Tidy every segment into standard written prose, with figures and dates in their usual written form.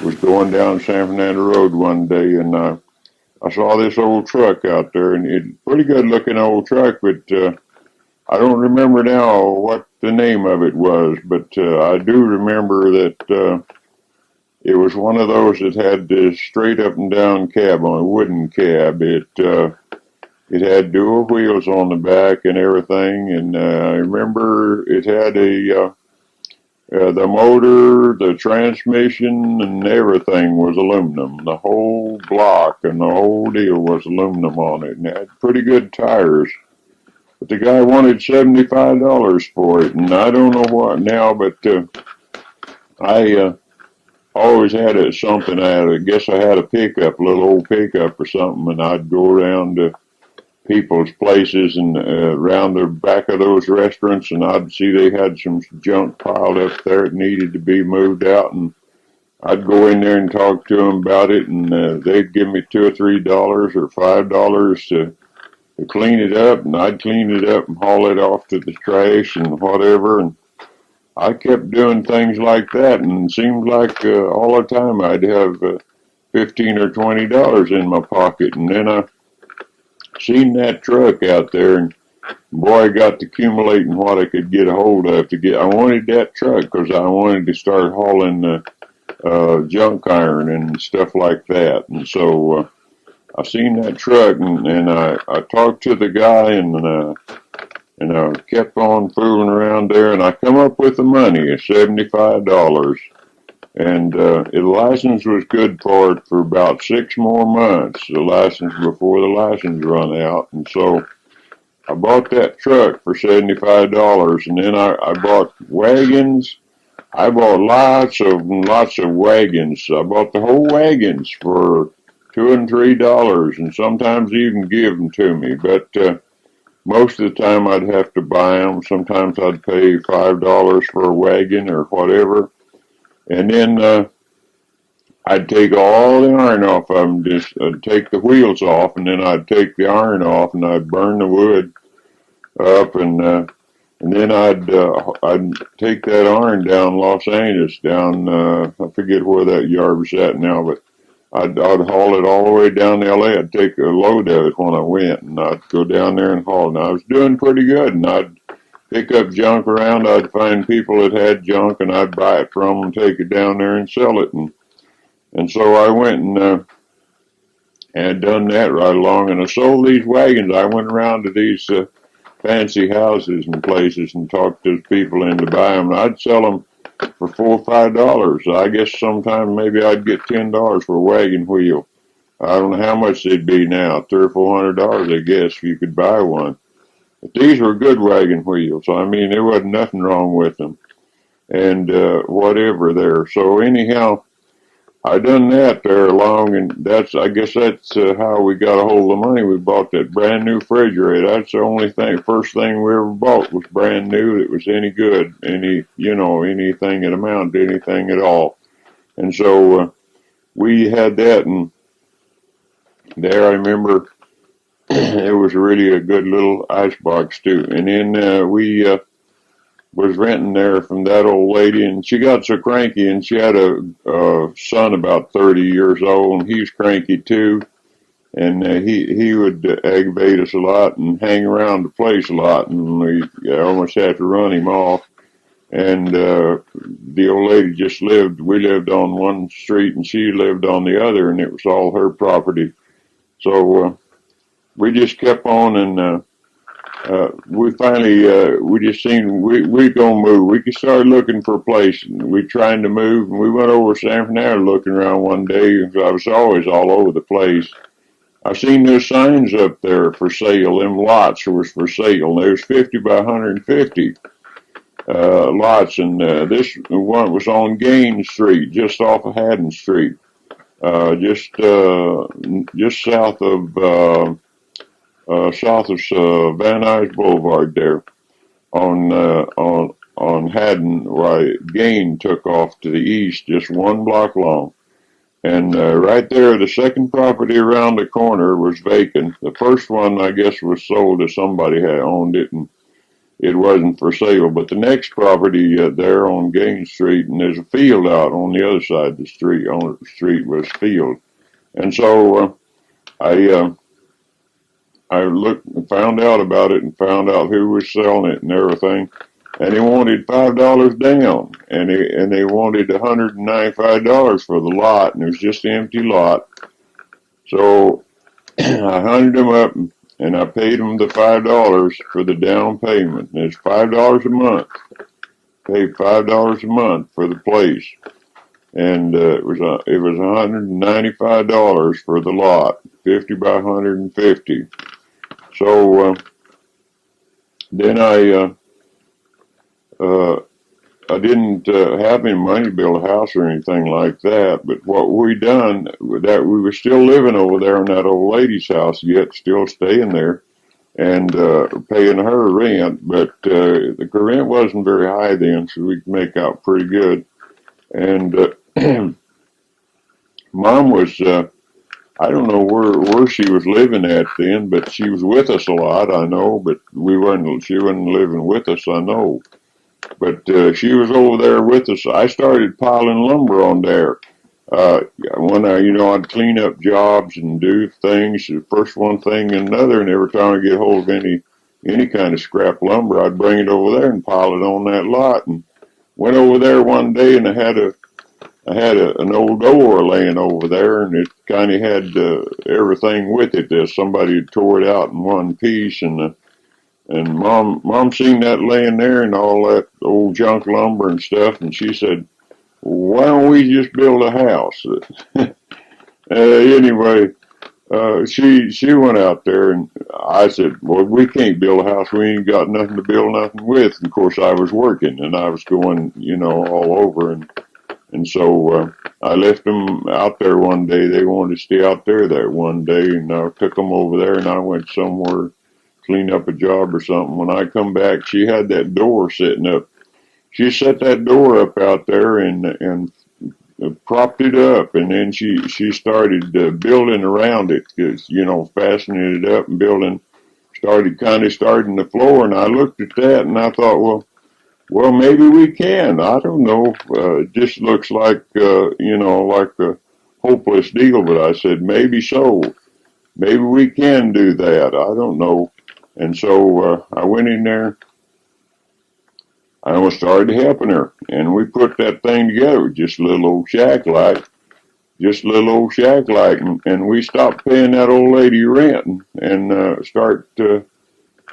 was going down San Fernando Road one day, and I saw this old truck out there, and it's a pretty good looking old truck, but I don't remember now what the name of it was, but I do remember that it was one of those that had this straight up and down cab on a wooden cab. It had dual wheels on the back and everything, and I remember it had the motor, the transmission, and everything was aluminum. The whole block and the whole deal was aluminum on it, and it had pretty good tires. But the guy wanted $75 for it, and I don't know what now, but I always had something. I guess I had a pickup, a little old pickup or something, and I'd go around to people's places and around the back of those restaurants, and I'd see they had some junk piled up there that needed to be moved out, and I'd go in there and talk to them about it, and they'd give me $2 or $3 or $5 to clean it up, and I'd clean it up and haul it off to the trash and whatever, and I kept doing things like that, and it seemed like all the time I'd have $15 or $20 in my pocket, and then I seen that truck out there, and boy, I got to accumulating what I could get a hold of to get. I wanted that truck because I wanted to start hauling junk iron and stuff like that, and so I seen that truck, and I talked to the guy, and I kept on fooling around there, and I come up with the money, $75. And the license was good for it for about 6 more months, the license before the license run out. And so I bought that truck for $75, and then I bought wagons. I bought lots of wagons. I bought the whole wagons for $2 and $3, and sometimes even give them to me. But most of the time I'd have to buy them. Sometimes I'd pay $5 for a wagon or whatever. And then I'd take all the iron off of them, just take the wheels off, and then I'd take the iron off, and I'd burn the wood up, and then I'd take that iron down Los Angeles, down I forget where that yard was at now, but I'd haul it all the way down to LA. I'd take a load of it when I went, and I'd go down there and haul. And I was doing pretty good, and I'd pick up junk around. I'd find people that had junk, and I'd buy it from them, take it down there and sell it. And so I went and had done that right along, and I sold these wagons. I went around to these fancy houses and places and talked to people into buy them. And I'd sell them for $4 or $5. I guess sometime maybe I'd get $10 for a wagon wheel. I don't know how much they'd be now, $300 or $400, I guess, if you could buy one. But these were good wagon wheels. I mean, there wasn't nothing wrong with them, and whatever there. So anyhow, I done that there along, and I guess that's how we got a hold of the money. We bought that brand new refrigerator. That's the only first thing we ever bought was brand new that was any good, anything that amounted to anything at all. And so we had that, and there I remember it was really a good little icebox too. And then we was renting there from that old lady, and she got so cranky, and she had a son about 30 years old, and he was cranky too. And he would aggravate us a lot and hang around the place a lot, and we almost had to run him off. And the old lady we lived on one street, and she lived on the other, and it was all her property. So we just kept on, and we finally, we just seen we gonna move. We started looking for a place, and we trying to move, and we went over San Fernando looking around one day. I was always all over the place. I seen those signs up there for sale. Them lots was for sale. There was 50 by 150 lots, and this one was on Gaines Street, just off of Haddon Street, just south of Van Nuys Boulevard there on Haddon, where Gain took off to the east, just 1 block long. And right there, the second property around the corner was vacant. The first one, I guess, was sold to somebody had owned it, and it wasn't for sale. But the next property there on Gaines Street, and there's a field out on the other side of the street. On the street was field, and so I looked and found out about it and found out who was selling it and everything. And they wanted $5 down, and they wanted $195 for the lot, and it was just an empty lot. So I hunted them up and I paid them the $5 for the down payment. And it's $5 a month. Paid $5 a month for the place, and it was $195 for the lot, 50 by 150. So then I didn't have any money to build a house or anything like that. But what we done, that we were still living over there in that old lady's house yet, still staying there and paying her rent. But the rent wasn't very high then, so we could make out pretty good. And Mom was, I don't know where she was living at then, but she was with us a lot, I know. But she wasn't living with us, I know. But she was over there with us. I started piling lumber on there. When I'd clean up jobs and do things, first one thing and another, and every time I get hold of any kind of scrap lumber, I'd bring it over there and pile it on that lot. And went over there one day, and I had an old door laying over there, and it kind of had everything with it. Somebody had tore it out in one piece, and Mom seen that laying there and all that old junk lumber and stuff, and she said, "Why don't we just build a house?" Anyway, she went out there, and I said, "Well, we can't build a house. We ain't got nothing to build nothing with." And of course, I was working, and I was going, all over, and so I left them out there one day. They wanted to stay out there that one day, and I took them over there, and I went somewhere, clean up a job or something. When I come back, she had that door sitting up. She set that door up out there and propped it up, and then she started building around it, fastening it up and building. Starting the floor, and I looked at that and I thought, well, maybe we can. I don't know. It just looks like like a hopeless deal. But I said, maybe so. Maybe we can do that. I don't know. And so I went in there. I started helping her, and we put that thing together, just a little old shack light, and we stopped paying that old lady rent and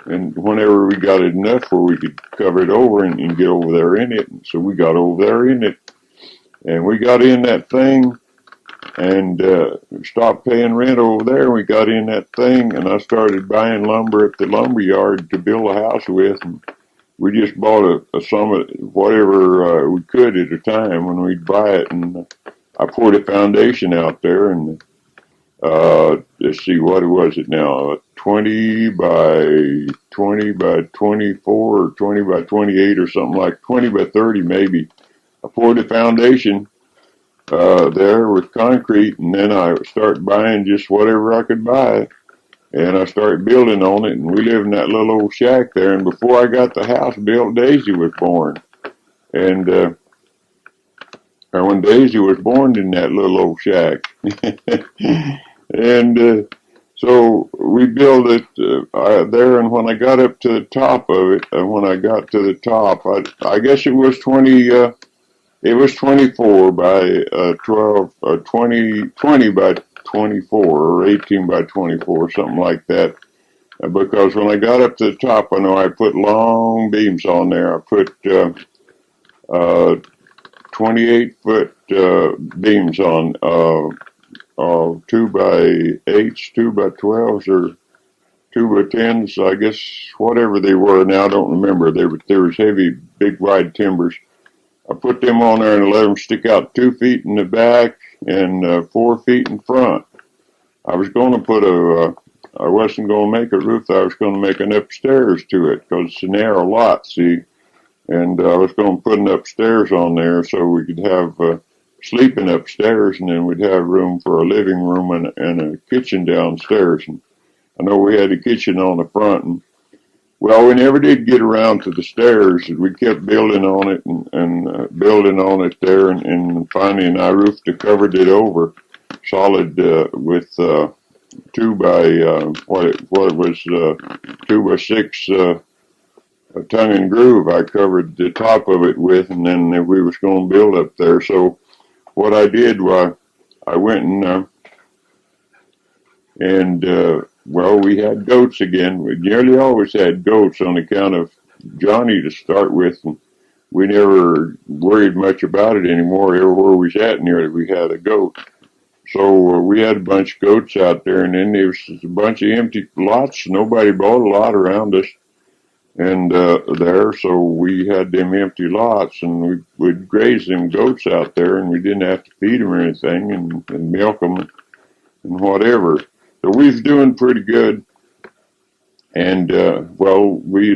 and whenever we got it enough where we could cover it over and get over there in it. And so we got over there in it, and we got in that thing and stopped paying rent over there. We got in that thing, and I started buying lumber at the lumber yard to build a house with. And we just bought some of whatever we could at a time when we'd buy it. And I poured a foundation out there, and let's see, what was it now? 20 by 20 by 24 or 20 by 28 or something, like 20 by 30 maybe. I poured a foundation there with concrete, and then I started buying just whatever I could buy, and I started building on it, and we lived in that little old shack there. And before I got the house built, Daisy was born. And when Daisy was born in that little old shack. And so we built it there, and when I got up to the top of it, I guess it was 24 by 12, 20 by 24, or 18 by 24, something like that. Because when I got up to the top, I know I put long beams on there. I put 28-foot beams on 2 by 8s, 2 by 12s, or 2 by 10s, I guess, whatever they were. Now I don't remember. There was heavy, big, wide timbers. I put them on there and let them stick out 2 feet in the back and 4 feet in front. I was going to put I wasn't going to make a roof. I was going to make an upstairs to it because it's a narrow lot, see. And I was going to put an upstairs on there so we could have sleeping upstairs, and then we'd have room for a living room and a kitchen downstairs. And I know we had a kitchen on the front, and Well, we never did get around to the stairs. We kept building on it and building on it there, and finally I roofed and covered it over solid with 2 by what it was 2 by 6 tongue and groove. I covered the top of it with, and then we was going to build up there. So what I did was I went and well, we had goats again. We nearly always had goats on account of Johnny to start with, and we never worried much about it anymore. Everywhere we was at nearly we had a goat. So we had a bunch of goats out there, and then there was a bunch of empty lots. Nobody bought a lot around us, and there, so we had them empty lots, and we'd graze them goats out there, and we didn't have to feed them or anything, and milk them and whatever. So we was doing pretty good, and well, we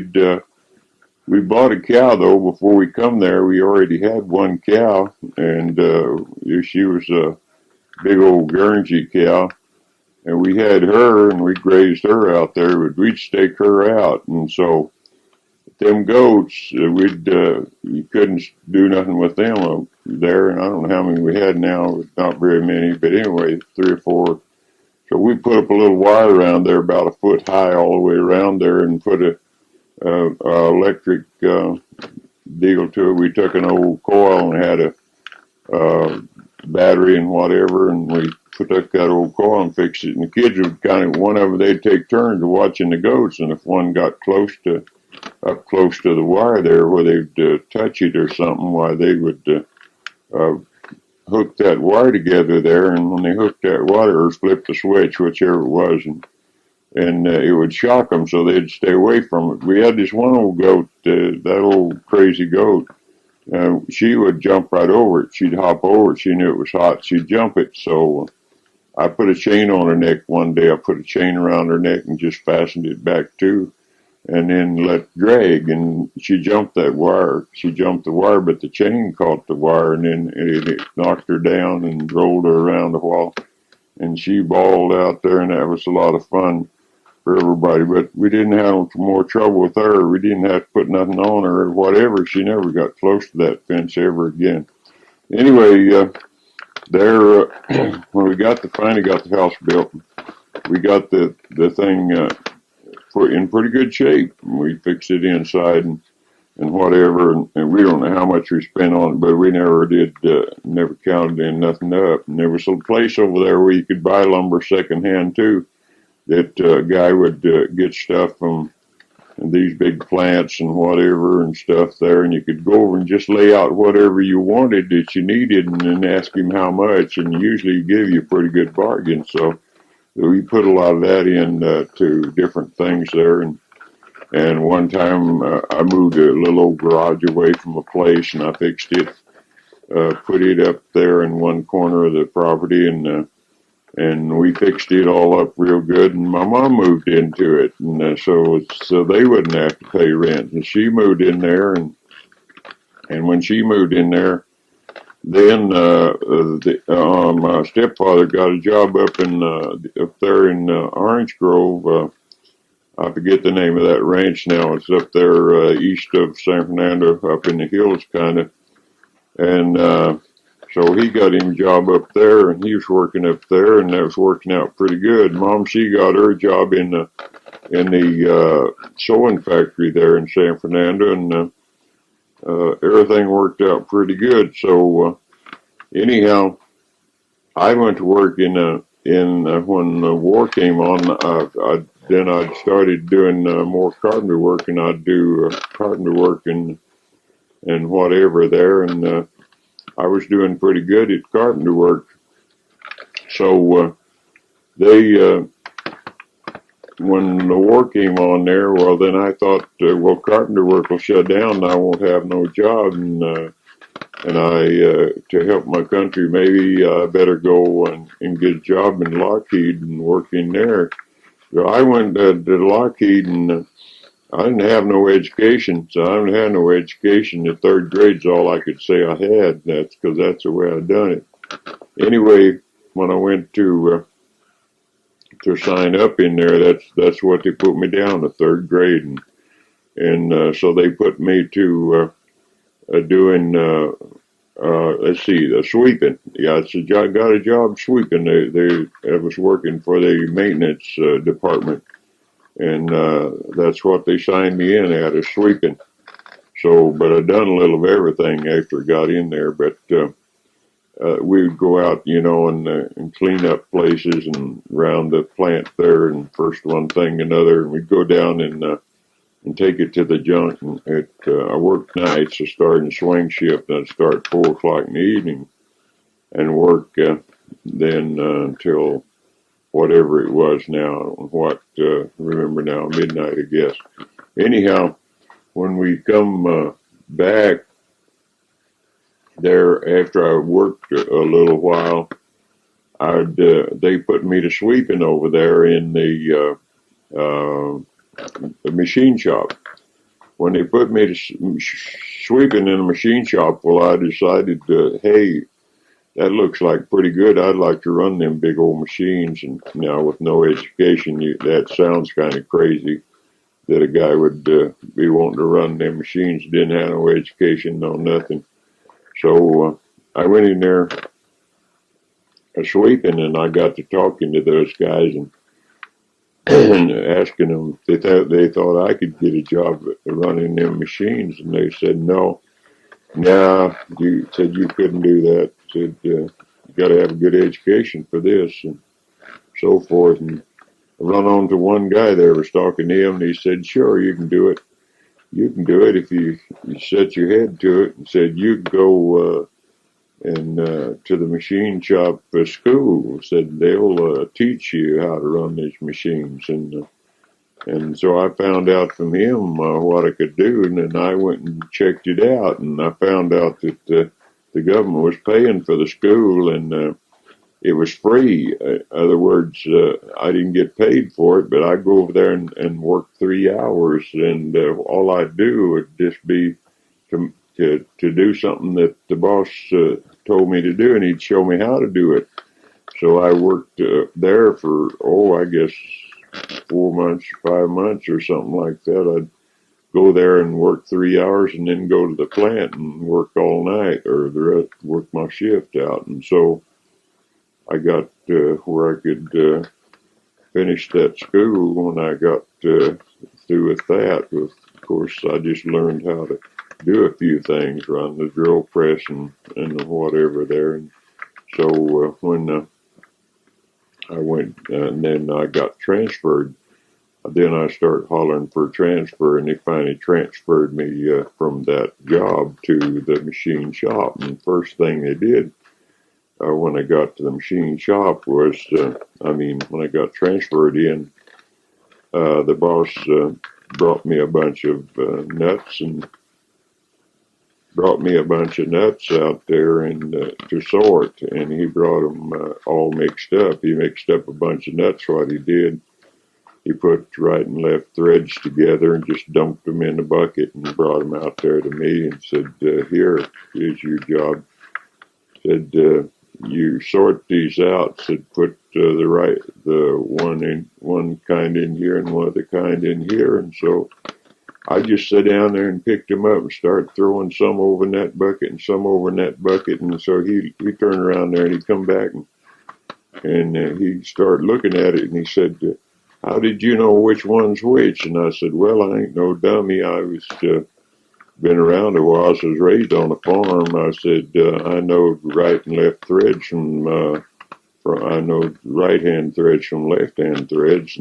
bought a cow though before we come there. We already had one cow, and she was a big old Guernsey cow, and we had her, and we grazed her out there, but we'd stake her out, and so them goats, you couldn't do nothing with them there, and I don't know how many we had now, not very many, but anyway, 3 or 4. So we put up a little wire around there about a foot high all the way around there, and put a electric deal to it. We took an old coil and had a battery and whatever, and we took that old coil and fixed it. And the kids would one of them, they'd take turns watching the goats, and if one got up close to the wire there where they'd touch it or something, why they would hook that wire together there, and when they hooked that wire or flipped the switch, whichever it was, and it would shock them, so they'd stay away from it. We had this one old goat, that old crazy goat. She would jump right over it. She'd hop over it. She knew it was hot. She'd jump it. So I put a chain on her neck one day. I put a chain around her neck and just fastened it back too, and then let drag, and she jumped that wire. She jumped the wire, but the chain caught the wire, and then it knocked her down and rolled her around a while, and she bawled out there, and that was a lot of fun for everybody. But we didn't have more trouble with her. We didn't have to put nothing on her or whatever. She never got close to that fence ever again. Anyway, there, when we finally got the house built, we got the thing in pretty good shape. We fixed it inside and whatever, and we don't know how much we spent on it, but we never counted in nothing up. And there was a place over there where you could buy lumber secondhand too, that guy would get stuff from these big plants and whatever and stuff there, and you could go over and just lay out whatever you wanted that you needed, and then ask him how much, and usually he give you a pretty good bargain. So we put a lot of that in to different things there, and one time I moved a little old garage away from a place, and I fixed it, put it up there in one corner of the property, and we fixed it all up real good, and my mom moved into it, and so they wouldn't have to pay rent, and she moved in there, and when she moved in there, then my stepfather got a job up there in Orange Grove. I forget the name of that ranch now. It's up there east of San Fernando, up in the hills kind of, and so he got him a job up there, and he was working up there, and that was working out pretty good. Mom, she got her job in the sewing factory there in San Fernando, and everything worked out pretty good. So anyhow, I went to work when the war came on. Then I started doing more carpenter work, and I'd do carpenter work and whatever there, and I was doing pretty good at carpenter work. So they when the war came on there, well, then I thought, well, carpenter work will shut down, and I won't have no job, and I to help my country, maybe I better go and get a job in Lockheed and work in there. So I went to Lockheed, and I didn't have no education, so I didn't have no education. The 3rd grade's all I could say I had. That's because that's the way I done it. Anyway, when I went to sign up in there, that's what they put me down, the 3rd grade. And And so they put me to doing, let's see, the sweeping. Yeah, got a job sweeping. I was working for the maintenance department, and that's what they signed me in at, is sweeping. So, but I done a little of everything after I got in there. But we would go out, and clean up places and around the plant there, and first one thing another, and we'd go down and take it to the junk. And I worked nights. I started in swing shift, and I'd start at 4 o'clock in the evening and work then until whatever it was now. Remember now, midnight, I guess. Anyhow, when we come back there after I worked a little while, they put me to sweeping over there in the machine shop. When they put me to sweeping in the machine shop, well, I decided, hey, that looks like pretty good. I'd like to run them big old machines. And now with no education, that sounds kind of crazy that a guy would be wanting to run them machines, didn't have no education, no nothing. So I went in there sweeping, and I got to talking to those guys and asking them if they thought I could get a job running them machines, and they said no. Nah, you said you couldn't do that. Said you got to have a good education for this, and so forth. And I run on to one guy there, was talking to him, and he said, "Sure, you can do it. You can do it if you set your head to it." And said, "You go to the machine shop school." Said they'll teach you how to run these machines, and so I found out from him what I could do, and then I went and checked it out, and I found out that the government was paying for the school, and it was free. In other words, I didn't get paid for it, but I'd go over there and work 3 hours, and all I'd do would just be to do something that the boss told me to do, and he'd show me how to do it. So I worked there for, I guess 4 months, 5 months or something like that. I'd go there and work 3 hours and then go to the plant and work all night, or work my shift out. And so I got where I could finish that school. When I got through with that, of course, I just learned how to do a few things, run the drill press and whatever there. And so when I went, and then I got transferred. Then I started hollering for a transfer, and they finally transferred me from that job to the machine shop. And the first thing they did when I got to the machine shop was, when I got transferred in, the boss brought me a bunch of nuts and brought me a bunch of nuts out there and to sort, and he brought them all mixed up. He mixed up a bunch of nuts. What he did, he put right and left threads together and just dumped them in a bucket and brought them out there to me and said, "Here is your job." Said, "You sort these out." Said, "Put the one kind in here and one other kind in here." And so I just sat down there and picked them up and started throwing some over in that bucket and some over in that bucket. And so he turned around there and he come back and he started looking at it, and he said, "How did you know which one's which?" And I said, "Well, I ain't no dummy. I was been around a while. I was raised on a farm." I said, "I know right and left threads I know right-hand threads from left-hand threads."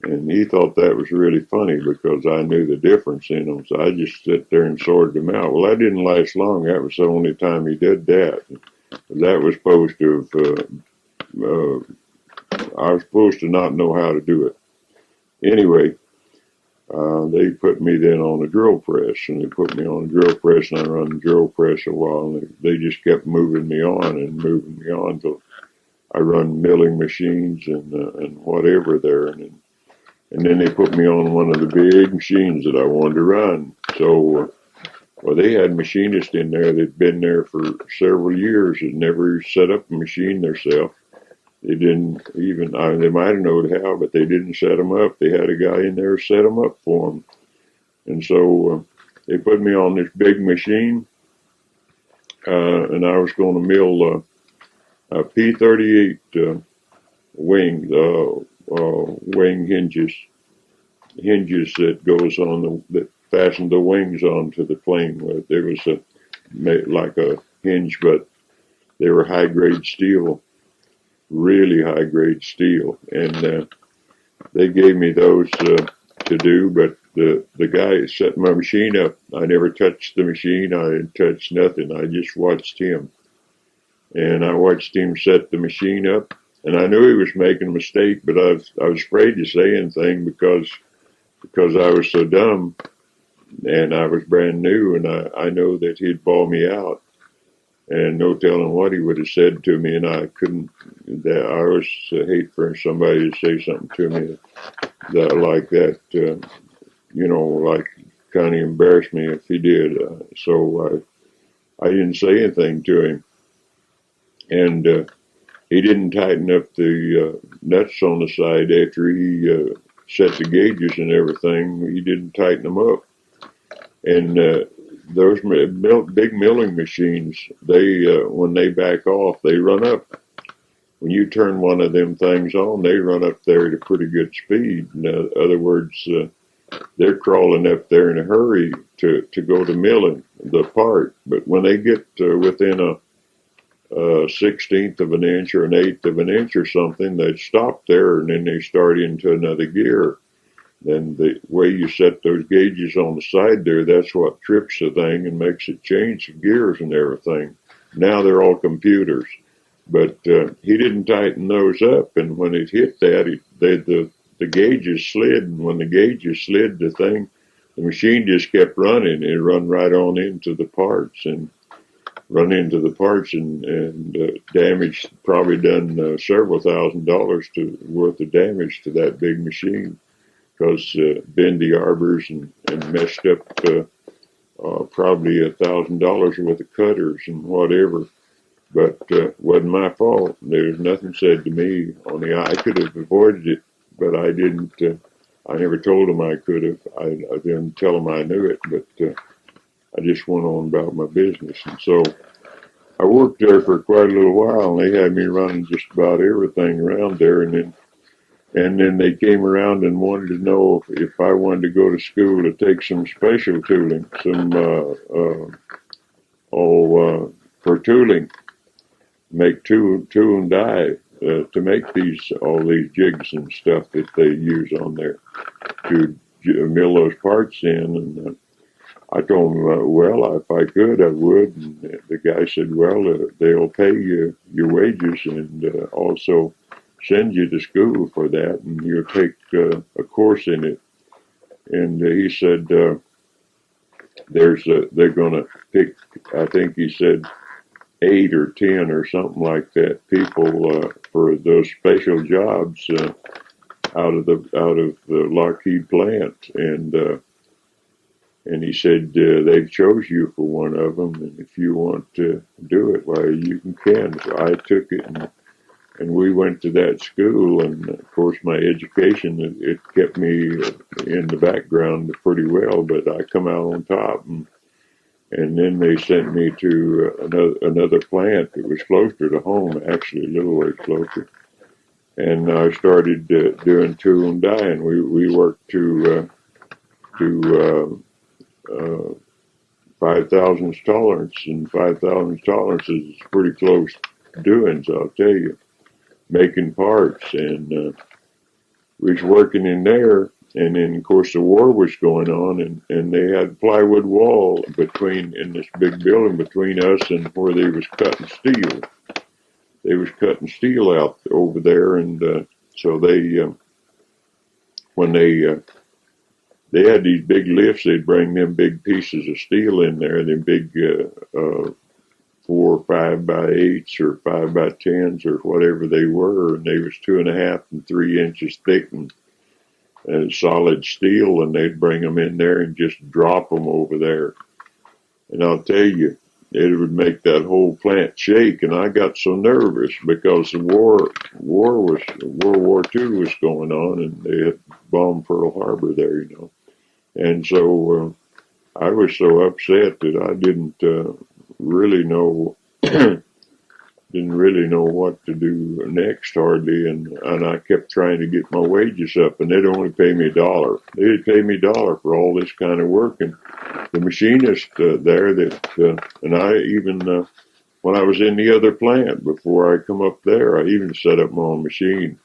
And he thought that was really funny because I knew the difference in them. So I just sat there and sorted them out. Well, that didn't last long. That was the only time he did that. That was supposed to have, I was supposed to not know how to do it. Anyway, they put me then on a drill press, and they put me on a drill press, and I run the drill press a while, and they just kept moving me on till I run milling machines and whatever there. And then they put me on one of the big machines that I wanted to run. So, they had machinists in there that'd been there for several years and never set up a machine themselves. They didn't even, they might have known how, but they didn't set them up. They had a guy in there set them up for them. And so they put me on this big machine, and I was going to mill P-38 wing wing hinges that goes on that fasten the wings onto the plane. There was like a hinge, but they were high grade steel, really high grade steel, and they gave me those to do. But the guy set my machine up. I never touched the machine. I didn't touch nothing. I just watched him, and I watched him set the machine up. And I knew he was making a mistake, but I was afraid to say anything because I was so dumb, and I was brand new, and I know that he'd ball me out, and no telling what he would have said to me, and I couldn't. That I always hate for somebody to say something to me like that, like kind of embarrass me if he did. So I didn't say anything to him, and he didn't tighten up the nuts on the side after he set the gauges and everything. He didn't tighten them up. And those big milling machines, they when they back off, they run up. When you turn one of them things on, they run up there at a pretty good speed. In other words, they're crawling up there in a hurry to go to milling the part. But when they get within a 1/16 of an inch or an 1/8 of an inch or something, they stop there and then they start into another gear. Then the way you set those gauges on the side there, that's what trips the thing and makes it change the gears and everything. Now they're all computers, but he didn't tighten those up, and when it hit that, the gauges slid, and when the gauges slid, the machine just kept running. It run right on into the parts and damaged, probably done several $1,000s worth of damage to that big machine. Because bend the arbors and messed up probably $1,000 worth of cutters and whatever. But wasn't my fault. There was nothing said to me. Only I could have avoided it, but I didn't. I never told them I could have. I didn't tell them I knew it, but I just went on about my business. And so I worked there for quite a little while, and they had me running just about everything around there, and then they came around and wanted to know if I wanted to go to school to take some special tooling, for tooling, make tool and die to make all these jigs and stuff that they use on there to mill those parts in. And I told him, well, if I could, I would. And the guy said, well, they'll pay you your wages and also send you to school for that, and you'll take a course in it. And he said they're going to pick, I think he said 8 or 10 or something like that, people for those special jobs out of the Lockheed plant. And he said they've chose you for one of them, and if you want to do it, well, you can. So I took it, and we went to that school, and of course my education, it kept me in the background pretty well, but I come out on top, and then they sent me to another plant that was closer to home, actually a little way closer, and I started doing tool and die, and we worked to 5,000 tolerance, and 5,000 tolerance is pretty close doings, I'll tell you. Making parts, and we was working in there, and then of course the war was going on, and they had plywood wall in this big building between us and where they was cutting steel. They was cutting steel out over there, and so when they had these big lifts, they'd bring them big pieces of steel in there, them big 4 5x8s or 5x10s or whatever they were, and they was 2.5 and 3 inches thick and solid steel, and they'd bring them in there and just drop them over there. And I'll tell you, it would make that whole plant shake, and I got so nervous because the World War II was going on, and they had bombed Pearl Harbor there, And so I was so upset that I didn't really know didn't really know what to do next hardly, and I kept trying to get my wages up, and they'd only pay me $1. They'd pay me $1 for all this kind of work, and the machinist there and I even when I was in the other plant before I come up there, I even set up my own machine.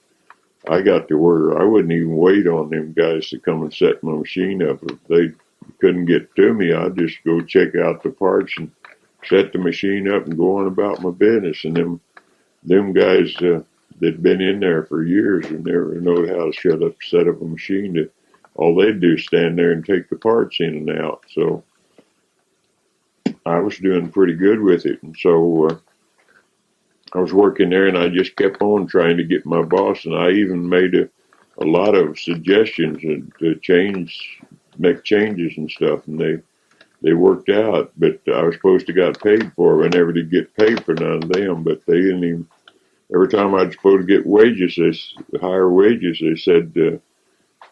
I got to where I wouldn't even wait on them guys to come and set my machine up. If they couldn't get to me, I'd just go check out the parts and set the machine up and go on about my business. And them guys that'd been in there for years and never knowed how to set up a machine. All they'd do is stand there and take the parts in and out. So I was doing pretty good with it. And so I was working there, and I just kept on trying to get my boss, and I even made a lot of suggestions to make changes and stuff, and they worked out. But I was supposed to got paid for it. I never did get paid for none of them, but they didn't even. Every time I was supposed to get wages, higher wages, they said,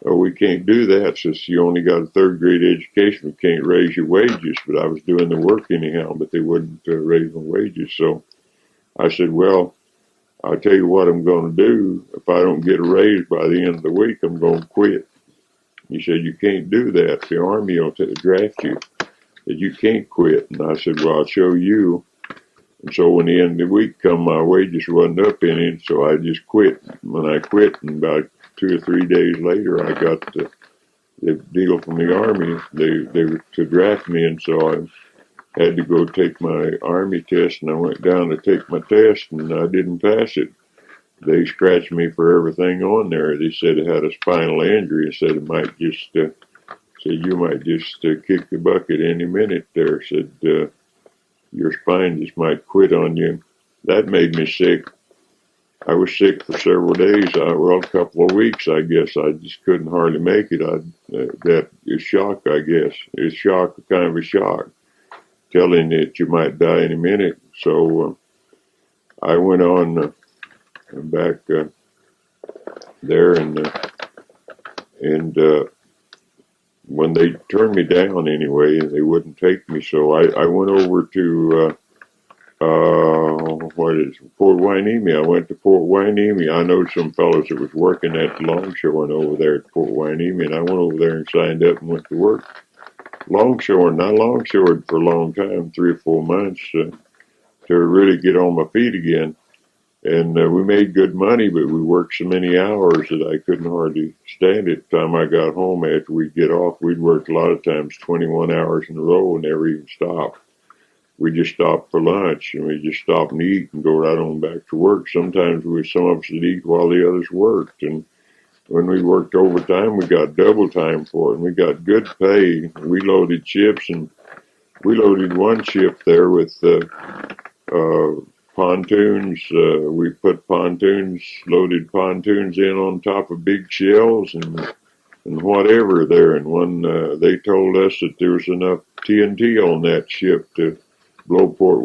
"Oh, we can't do that since you only got a third grade education. We can't raise your wages." But I was doing the work anyhow, but they wouldn't raise my wages, so. I said, well, I'll tell you what I'm going to do. If I don't get a raise by the end of the week, I'm going to quit. He said, you can't do that. The Army will draft you. That you can't quit. And I said, well, I'll show you. And so when the end of the week come, my wages wasn't up any, so I just quit. When I quit, and about 2 or 3 days later, I got the deal from the Army. They were to draft me, and so I had to go take my Army test, and I went down to take my test, and I didn't pass it. They scratched me for everything on there. They said it had a spinal injury. They said it might just, said you might just kick the bucket any minute there. Said your spine just might quit on you. That made me sick. I was sick for several days. Well, a couple of weeks, I guess. I just couldn't hardly make it. That is shock, I guess. It's kind of a shock. Telling that you might die any minute. So I went on back there, and when they turned me down anyway, they wouldn't take me. So I went over to Fort Hueneme. I went to Fort Hueneme. I know some fellows that was working at the longshoring over there at Fort Hueneme, and I went over there and signed up and went to work. Longshoring. I longshored for a long time, 3 or 4 months, to really get on my feet again. And we made good money, but we worked so many hours that I couldn't hardly stand it. The time I got home after we'd get off, we'd work a lot of times 21 hours in a row and never even stop. We just stopped for lunch, and we just stopped and eat and go right on back to work. Sometimes some of us would eat while the others worked, and when we worked overtime, we got double time for it, and we got good pay. We loaded ships, and we loaded one ship there with pontoons. We put loaded pontoons in on top of big shells and whatever there. And they told us that there was enough TNT on that ship to blow Port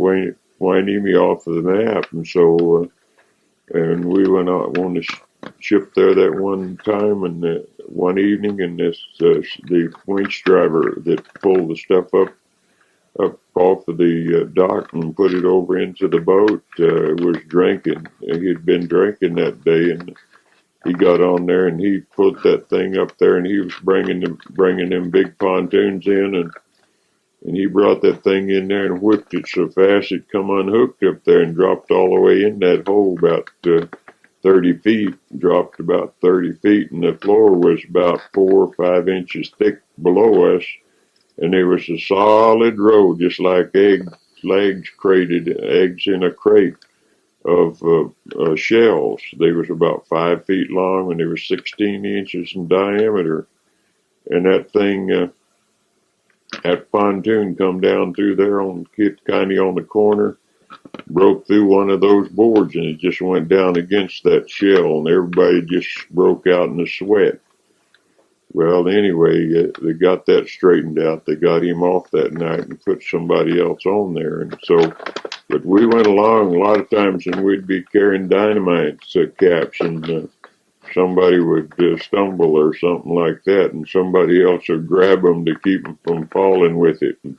Hueneme off of the map. And so, and we went out on the ship there that one time, and one evening, and the winch driver that pulled the stuff up off of the dock and put it over into the boat was drinking. He had been drinking that day, and he got on there and he put that thing up there, and he was bringing them big pontoons in, and he brought that thing in there and whipped it so fast it come unhooked up there and dropped all the way in that hole about 30 feet, dropped about 30 feet, and the floor was about 4 or 5 inches thick below us, and there was a solid row, just like eggs in a crate of shells. They was about 5 feet long, and they were 16 inches in diameter, and that thing, that pontoon come down through there kind of on the corner, broke through one of those boards, and it just went down against that shell, and everybody just broke out in a sweat. Well, anyway, they got that straightened out. They got him off that night and put somebody else on there. And so, but we went along a lot of times, and we'd be carrying dynamite caps and somebody would stumble or something like that, and somebody else would grab them to keep them from falling with it. And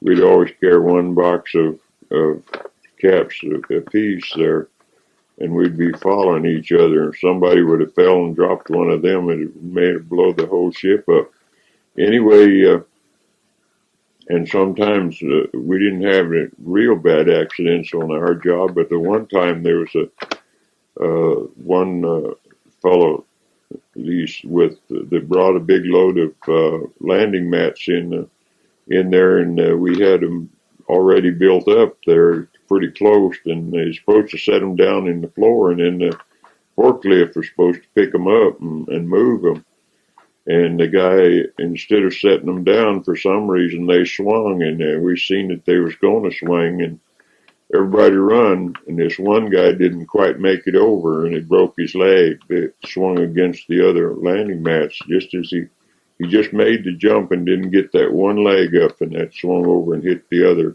we'd always carry one box of caps apiece there, and we'd be following each other. And somebody would have fell and dropped one of them, and it made it blow the whole ship up. Anyway, and sometimes we didn't have real bad accidents on our job, but the one time there was one fellow that brought a big load of landing mats in there, and we had them already built up there pretty close, and they're supposed to set them down in the floor, and then the forklift was supposed to pick them up and move them. And the guy, instead of setting them down, for some reason they swung, and we seen that they was going to swing, and everybody run, and this one guy didn't quite make it over, and he broke his leg. It swung against the other landing mats just as he just made the jump and didn't get that one leg up, and that swung over and hit the other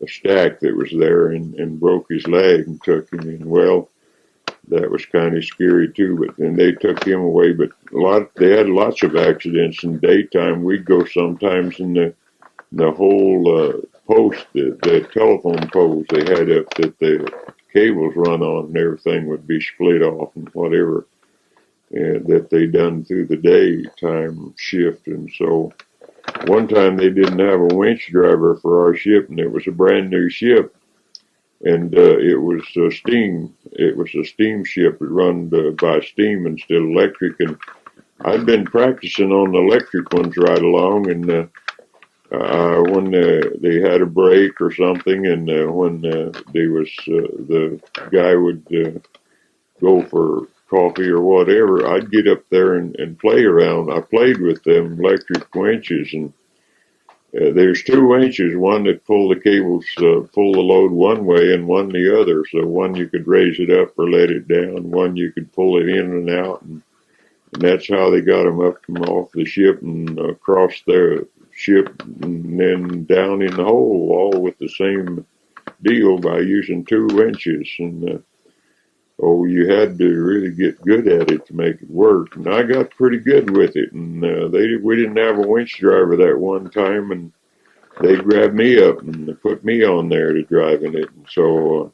stack that was there and broke his leg and took him in. Well, that was kind of scary too, but then they took him away. But they had lots of accidents in daytime. We'd go sometimes in the whole post, the telephone poles they had up that the cables run on, and everything would be split off and whatever that they done through the daytime shift. And so one time they didn't have a winch driver for our ship, and it was a brand new ship. And it was steam. It was a steamship run by steam instead of electric. And I'd been practicing on the electric ones right along. And when they had a break or something, and when the guy would go for coffee or whatever, I'd get up there and play around. I played with them electric winches, and there's two winches, one that pull the cables, pull the load one way and one the other. So one you could raise it up or let it down, one you could pull it in and out. And that's how they got them up and off the ship and across their ship and then down in the hole, all with the same deal by using two winches. And you had to really get good at it to make it work. And I got pretty good with it. And we didn't have a winch driver that one time, and they grabbed me up and put me on there to driving it. And so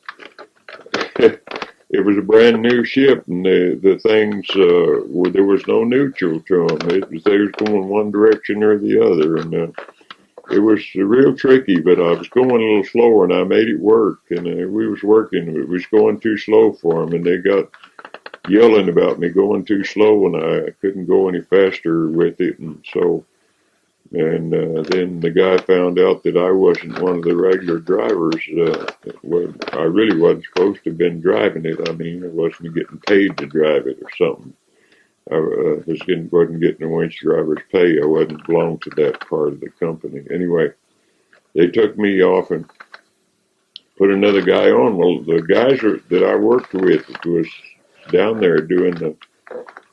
it was a brand new ship, and the things there was no neutral to them. They was going one direction or the other, and it was real tricky, but I was going a little slower, and I made it work. And we was working. It was going too slow for them, and they got yelling about me going too slow, and I couldn't go any faster with it. And so, then the guy found out that I wasn't one of the regular drivers. I really wasn't supposed to have been driving it. I mean, I wasn't getting paid to drive it or something. I wasn't getting a winch driver's pay. I wasn't belonged to that part of the company. Anyway, they took me off and put another guy on. Well, the guys that I worked with was down there doing the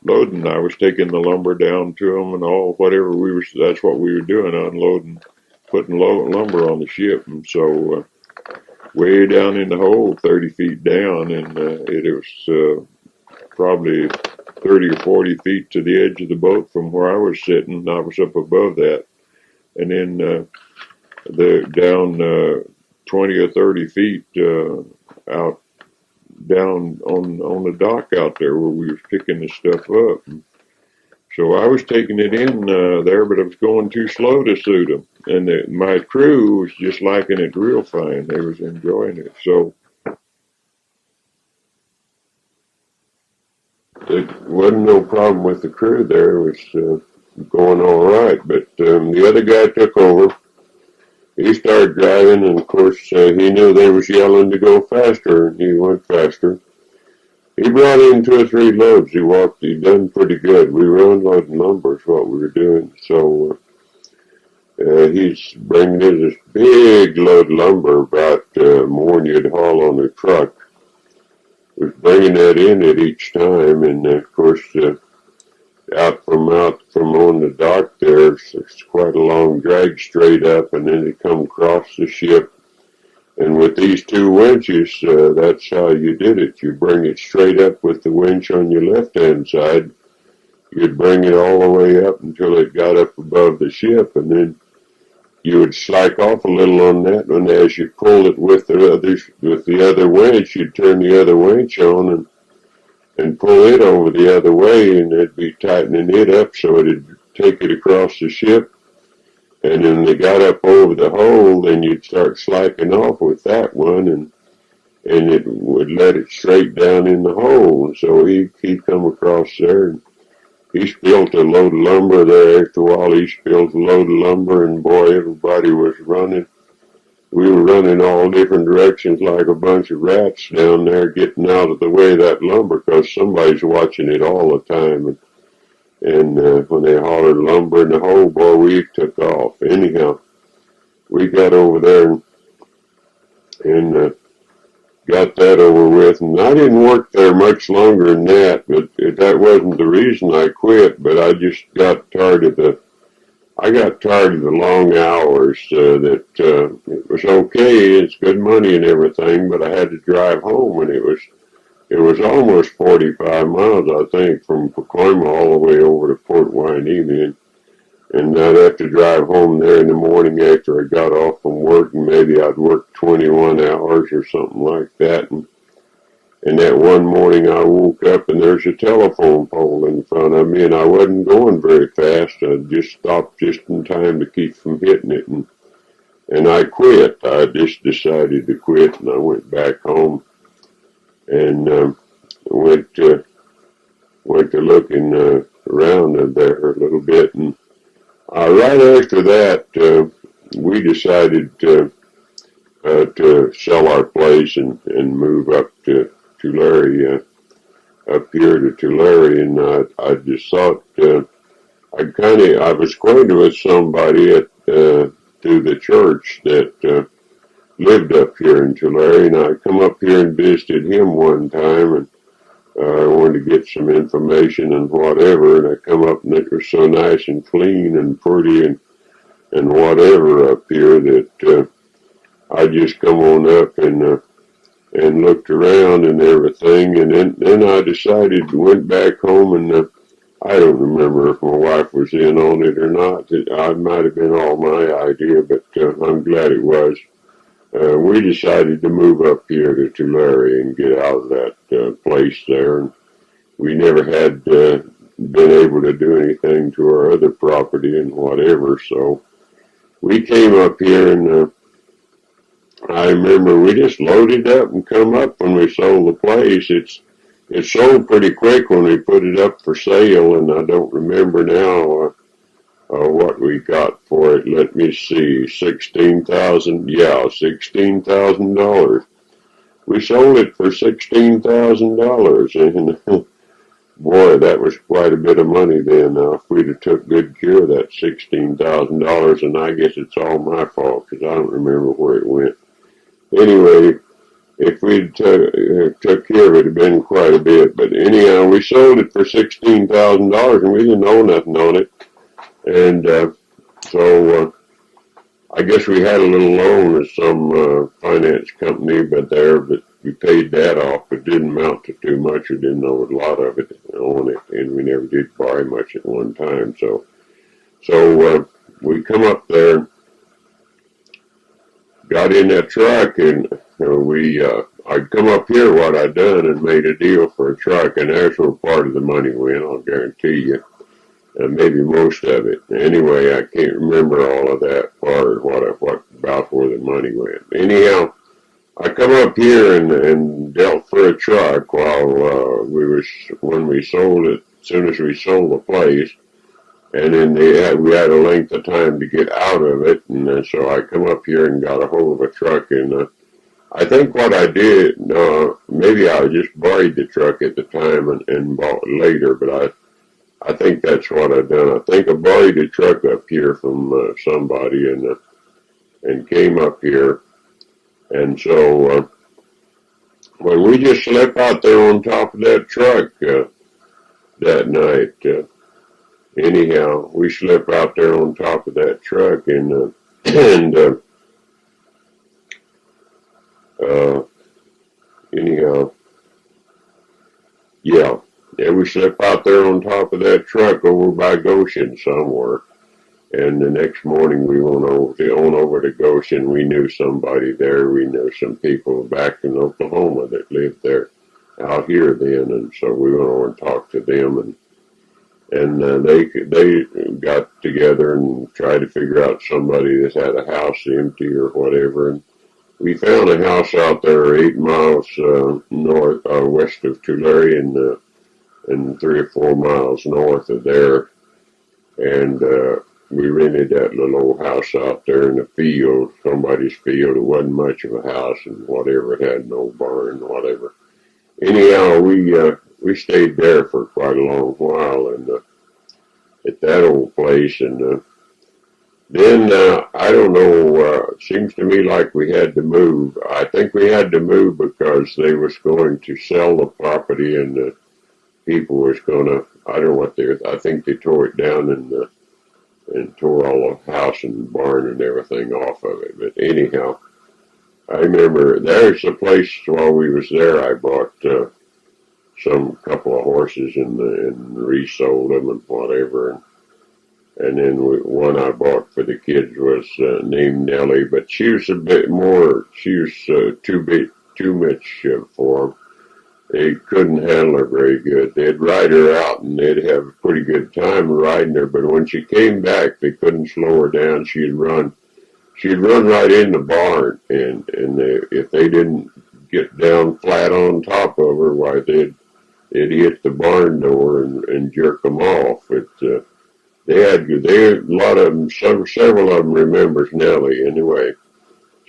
loading. I was taking the lumber down to them and whatever that's what we were doing, unloading, putting lumber on the ship. And so way down in the hole, 30 feet down, and it was probably 30 or 40 feet to the edge of the boat from where I was sitting. I was up above that. And then down 20 or 30 feet out down on the dock out there where we was picking the stuff up. And so I was taking it in there, but I was going too slow to suit them. And my crew was just liking it real fine. They was enjoying it. So it wasn't no problem with the crew there. It was going all right. But the other guy took over. He started driving, and of course he knew they was yelling to go faster, and he went faster. He brought in 2 or 3 loads. He done pretty good. We were unloading lumber is what we were doing. So he's bringing in this big load of lumber, about more than you'd haul on a truck. Was bringing that in at each time, and of course out from on the dock there, it's quite a long drag straight up, and then they come across the ship And with these two winches, that's how you did it. You bring it straight up with the winch on your left-hand side. You'd bring it all the way up until it got up above the ship, and then you would slack off a little on that, and as you pull it with the other winch, you'd turn the other winch on and pull it over the other way, and it'd be tightening it up so it'd take it across the ship. And then they got up over the hole, then you'd start slacking off with that one, and it would let it straight down in the hole. And so he'd come across there, and he spilled a load of lumber there. After a while, he spilled a load of lumber, and boy, everybody was running. We were running all different directions like a bunch of rats down there, getting out of the way of that lumber, because somebody's watching it all the time. And when they hollered lumber in the hole, boy, we took off. Anyhow, we got over there and got that over with. And I didn't work there much longer than that, but that wasn't the reason I quit. But I just got tired of the long hours. It was okay, it's good money and everything, but I had to drive home, and it was almost 45 miles, I think, from Pacoima all the way over to Port Hueneme, and I'd have to drive home there in the morning after I got off from work, and maybe I'd work 21 hours or something like that. And that one morning I woke up and there's a telephone pole in front of me, and I wasn't going very fast. I just stopped just in time to keep from hitting it, and I quit. I just decided to quit, and I went back home and went to looking around there a little bit. And right after that, we decided to sell our place and move up to Tulare, up here to Tulare, and I just thought I was acquainted with somebody through the church that lived up here in Tulare, and I come up here and visited him one time, and I wanted to get some information and whatever, and I come up and it was so nice and clean and pretty and whatever up here that I just come on up and looked around and everything, and then I decided, went back home, and I don't remember if my wife was in on it or not. It might have been all my idea, but I'm glad it was. We decided to move up here to Tulare and get out of that place there, and we never had been able to do anything to our other property and whatever, so we came up here, and I remember we just loaded up and come up when we sold the place. It sold pretty quick when we put it up for sale, and I don't remember now what we got for it. Let me see, $16,000. We sold it for $16,000, and boy, that was quite a bit of money then. If we'd have took good care of that $16,000, and I guess it's all my fault because I don't remember where it went. Anyway, if we'd took care of it, it'd been quite a bit. But anyhow, we sold it for $16,000, and we didn't owe nothing on it. And so I guess we had a little loan with some finance company, but we paid that off. It didn't amount to too much. We didn't owe a lot of it on it, and we never did borrow much at one time. So we come up there, got in that truck, and I'd come up here what I'd done and made a deal for a truck, and that's where part of the money went, I'll guarantee you. Maybe most of it. Anyway, I can't remember all of that part, what about where the money went. Anyhow, I come up here and dealt for a truck while when we sold it, as soon as we sold the place, and then we had a length of time to get out of it, and so I come up here and got a hold of a truck, and I think what I did, maybe I just borrowed the truck at the time and bought it later, but I think that's what I done. I think I borrowed a truck up here from somebody and came up here. And so when we just slept out there on top of that truck that night, anyhow, we slept out there on top of that truck, and Uh, anyhow, yeah. Yeah, we slept out there on top of that truck over by Goshen somewhere. And the next morning we went over to Goshen. We knew somebody there. We knew some people back in Oklahoma that lived there out here then. And so we went over and talked to them. And they got together and tried to figure out somebody that had a house empty or whatever. And we found a house out there 8 miles west of Tulare and 3 or 4 miles north of there. And we rented that little old house out there in the field, somebody's field. It wasn't much of a house and whatever. It had no barn, whatever. Anyhow, we stayed there for quite a long while and at that old place. And then I don't know. It seems to me like we had to move. I think we had to move because they was going to sell the property and the people was going to. I don't know what they. I think they tore it down and tore all the house and barn and everything off of it. But anyhow, I remember there's a place while we was there. I bought some couple of horses and resold them and whatever. And then one I bought for the kids was named Nellie, but she was a bit more. She was too much for them. They couldn't handle her very good. They'd ride her out and they'd have a pretty good time riding her, but when she came back, they couldn't slow her down. She'd run right in the barn, and if they didn't get down flat on top of her, why they'd hit the barn door and jerk them off. They had a lot of them. Several of them remembers Nellie anyway.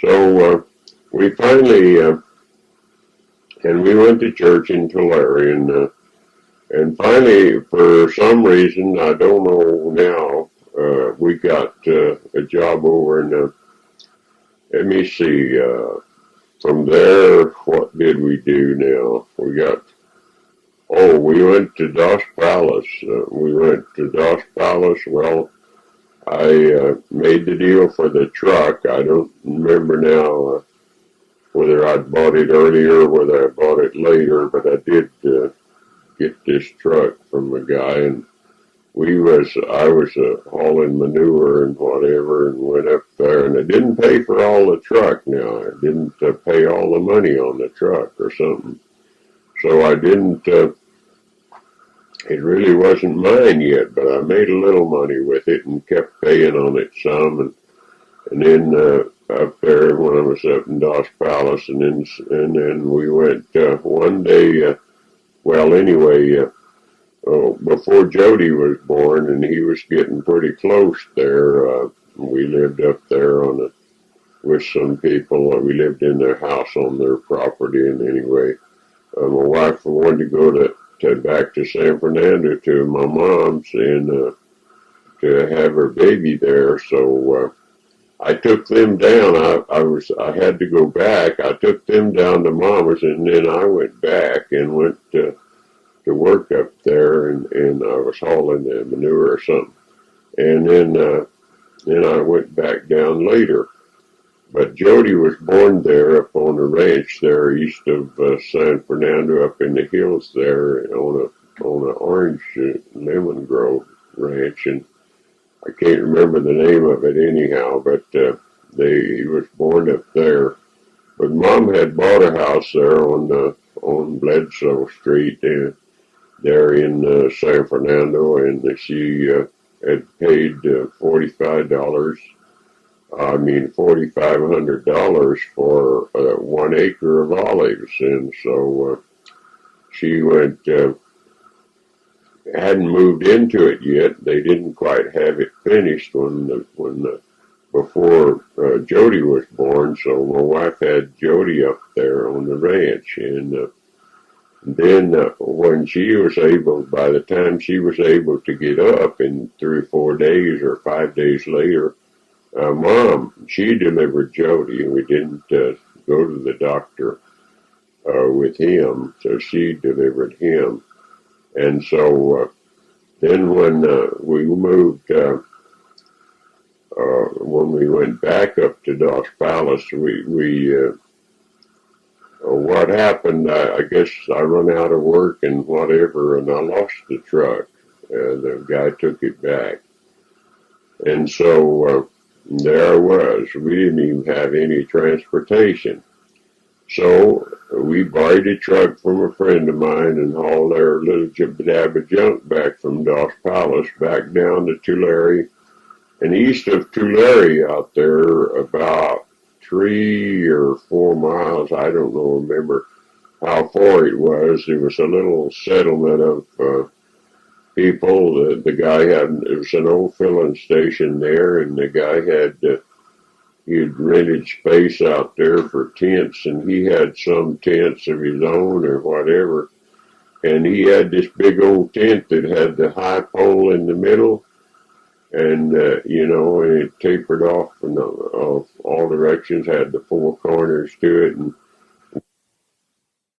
So we finally. And we went to church in Tulare, and finally, for some reason, I don't know now, we got a job over in, let me see, from there, what did we do now? We went to Dos Palace. Well, I made the deal for the truck. I don't remember now whether I bought it earlier or whether I bought it later, but I did get this truck from a guy, and I was hauling manure and whatever, and went up there, and I didn't pay for all the truck now. I didn't pay all the money on the truck or something. So I didn't, it really wasn't mine yet, but I made a little money with it and kept paying on it some, and then up there when I was up in Dos Palace, and then we went one day. Before Jody was born, and he was getting pretty close there. We lived up there with some people. We lived in their house on their property, and anyway, my wife wanted to go back to San Fernando to my mom's and to have her baby there, so. I took them down. I had to go back. I took them down to Mama's, and then I went back and went to work up there, and I was hauling the manure or something. And then I went back down later. But Jody was born there up on a ranch there east of San Fernando, up in the hills there on an orange lemon grove ranch, and I can't remember the name of it anyhow, but he was born up there. But Mom had bought a house there on Bledsoe Street there in San Fernando, and she had paid $4,500 for 1 acre of olives, and so she went. Hadn't moved into it yet. They didn't quite have it finished before Jody was born. So my wife had Jody up there on the ranch, and then by the time she was able to get up in 3 or 4 days or 5 days later, Mom, she delivered Jody, and we didn't go to the doctor with him, so she delivered him. And so then when we moved, when we went back up to Dos Palace, we what happened, I guess I run out of work and whatever, and I lost the truck. The guy took it back. And so there I was. We didn't even have any transportation. So we borrowed a truck from a friend of mine and hauled their little dab of junk back from Dos Palace back down to Tulare. And east of Tulare out there, about 3 or 4 miles, I don't know, remember how far it was. There was a little settlement of people. The guy had, it was an old filling station there, and the guy had, he had rented space out there for tents, and he had some tents of his own or whatever. And he had this big old tent that had the high pole in the middle, and and it tapered off in all directions, had the four corners to it, and